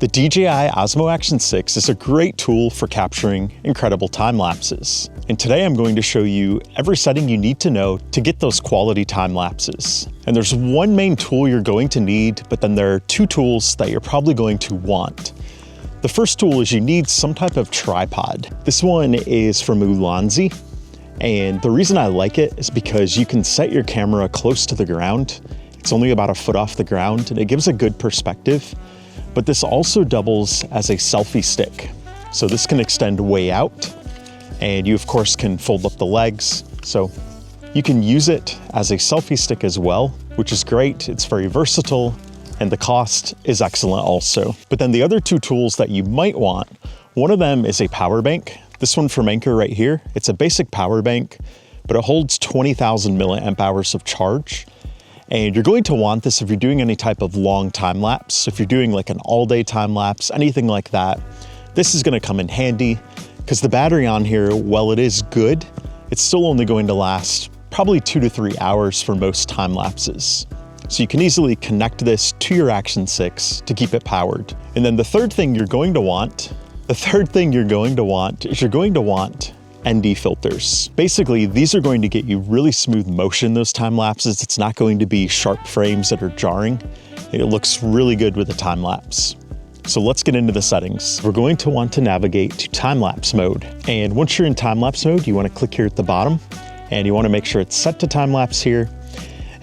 The DJI Osmo Action 6 is a great tool for capturing incredible time lapses. And today I'm going to show you every setting you need to know to get those quality time lapses. And there's one main tool you're going to need, but then there are two tools that you're probably going to want. The first tool is you need some type of tripod. This one is from Ulanzi, and the reason I like it is because you can set your camera close to the ground. It's only about a foot off the ground, and it gives a good perspective. But this also doubles as a selfie stick. So this can extend way out, and you of course can fold up the legs. So you can use it as a selfie stick as well, which is great. It's very versatile, and the cost is excellent also. But then the other two tools that you might want, one of them is a power bank. This one from Anker right here, it's a basic power bank, but it holds 20,000 milliamp hours of charge. And you're going to want this if you're doing any type of long time lapse. If you're doing like an all-day time lapse, anything like that, this is going to come in handy because the battery on here, while it is good, it's still only going to last probably 2 to 3 hours for most time lapses. So you can easily connect this to your Action 6 to keep it powered. And then the third thing you're going to want is you're going to want ND filters. Basically, these are going to get you really smooth motion those time lapses. It's not going to be sharp frames that are jarring. It looks really good with a time lapse. So let's get into the settings. We're going to want to navigate to time lapse mode. And once you're in time lapse mode, you want to click here at the bottom, and you want to make sure it's set to time lapse here.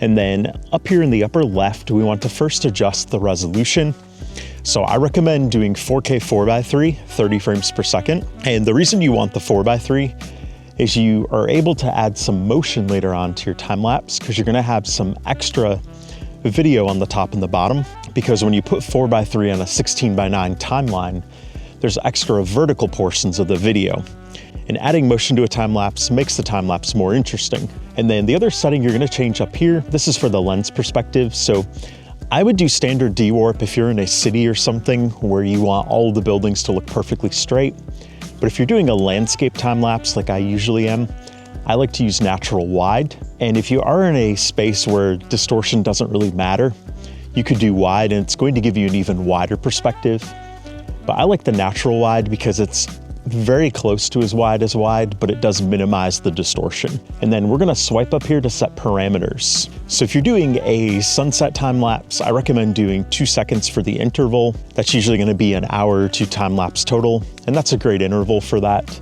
And then up here in the upper left, we want to first adjust the resolution. So I recommend doing 4K 4:3, 30 frames per second. And the reason you want the 4:3 is you are able to add some motion later on to your time lapse because you're gonna have some extra video on the top and the bottom. Because when you put 4:3 on a 16:9 timeline, there's extra vertical portions of the video. And adding motion to a time lapse makes the time lapse more interesting. And then the other setting you're gonna change up here, this is for the lens perspective. So I would do standard D-warp if you're in a city or something where you want all of the buildings to look perfectly straight. But if you're doing a landscape time lapse like I usually am, I like to use natural wide. And if you are in a space where distortion doesn't really matter, you could do wide and it's going to give you an even wider perspective. But I like the natural wide because it's very close to as wide, but it does minimize the distortion. And then we're gonna swipe up here to set parameters. So if you're doing a sunset time lapse, I recommend doing 2 seconds for the interval. That's usually gonna be an hour to time lapse total, and that's a great interval for that.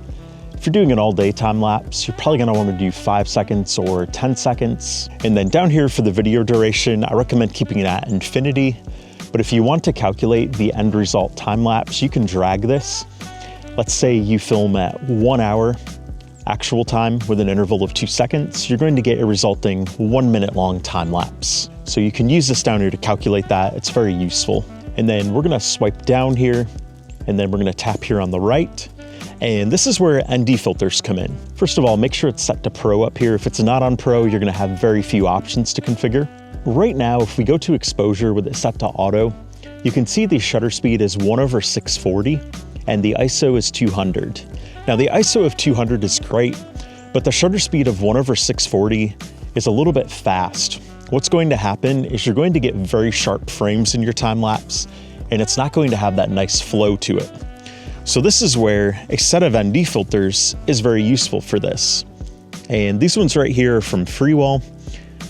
If you're doing an all-day time lapse, you're probably gonna wanna do 5 seconds or 10 seconds. And then down here for the video duration, I recommend keeping it at infinity. But if you want to calculate the end result time lapse, you can drag this. Let's say you film at 1 hour actual time with an interval of 2 seconds, you're going to get a resulting 1 minute long time lapse. So you can use this down here to calculate that. It's very useful. And then we're gonna swipe down here, and then we're gonna tap here on the right. And this is where ND filters come in. First of all, make sure it's set to Pro up here. If it's not on Pro, you're gonna have very few options to configure. Right now, if we go to exposure with it set to auto, you can see the shutter speed is 1/640. And the ISO is 200. Now the ISO of 200 is great, but the shutter speed of 1/640 is a little bit fast. What's going to happen is you're going to get very sharp frames in your time lapse, and it's not going to have that nice flow to it. So this is where a set of ND filters is very useful for this. And these ones right here are from Freewell,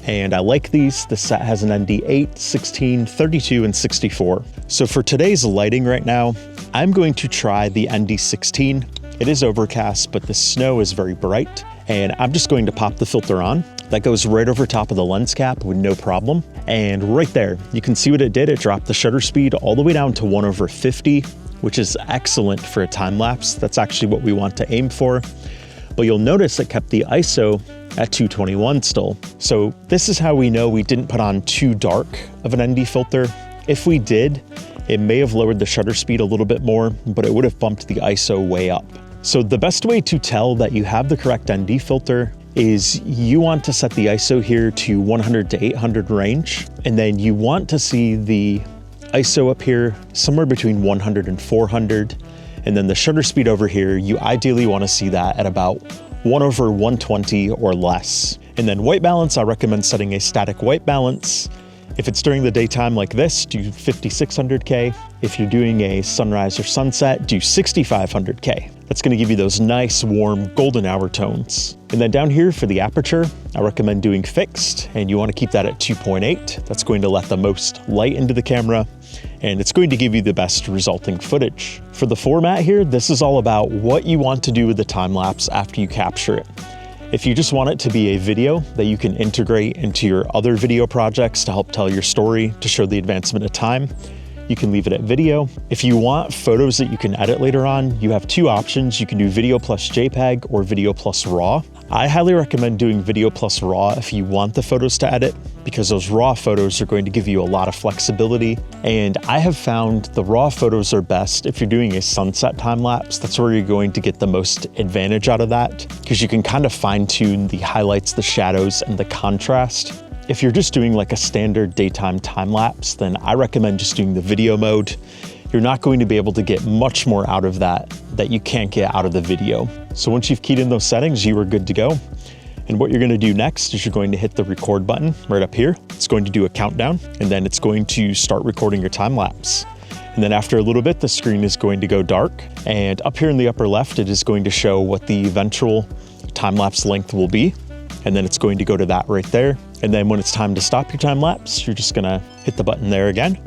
and I like these. This set has an ND 8, 16, 32, and 64. So for today's lighting right now, I'm going to try the ND 16. It is overcast, but the snow is very bright, and I'm just going to pop the filter on. That goes right over top of the lens cap with no problem. And right there, you can see what it did. It dropped the shutter speed all the way down to 1/50, which is excellent for a time lapse. That's actually what we want to aim for. But you'll notice it kept the ISO at 221 still. So this is how we know we didn't put on too dark of an ND filter. If we did, it may have lowered the shutter speed a little bit more, but it would have bumped the ISO way up. So the best way to tell that you have the correct ND filter is you want to set the ISO here to 100 to 800 range, and then you want to see the ISO up here somewhere between 100 and 400, and then the shutter speed over here, you ideally want to see that at about 1/120 or less. And then white balance, I recommend setting a static white balance. If it's during the daytime like this, do 5600K. If you're doing a sunrise or sunset, do 6500K. That's going to give you those nice, warm, golden hour tones. And then down here for the aperture, I recommend doing fixed, and you want to keep that at 2.8. That's going to let the most light into the camera, and it's going to give you the best resulting footage. For the format here, this is all about what you want to do with the time lapse after you capture it. If you just want it to be a video that you can integrate into your other video projects to help tell your story, to show the advancement of time, you can leave it at video. If you want photos that you can edit later on, you have two options. You can do video plus JPEG or video plus RAW. I highly recommend doing video plus RAW if you want the photos to edit, because those RAW photos are going to give you a lot of flexibility. And I have found the RAW photos are best if you're doing a sunset time lapse. That's where you're going to get the most advantage out of that, because you can kind of fine tune the highlights, the shadows, and the contrast. If you're just doing like a standard daytime time lapse, then I recommend just doing the video mode. You're not going to be able to get much more out of that you can't get out of the video. So once you've keyed in those settings, you are good to go. And what you're going to do next is you're going to hit the record button right up here. It's going to do a countdown, and then it's going to start recording your time lapse. And then after a little bit, the screen is going to go dark. And up here in the upper left, it is going to show what the eventual time lapse length will be. And then it's going to go to that right there. And then when it's time to stop your time lapse, you're just gonna hit the button there again,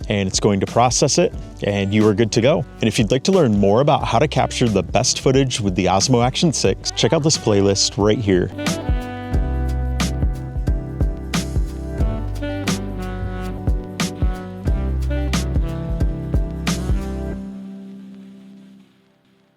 and it's going to process it, and you are good to go. And if you'd like to learn more about how to capture the best footage with the Osmo Action 6, check out this playlist right here.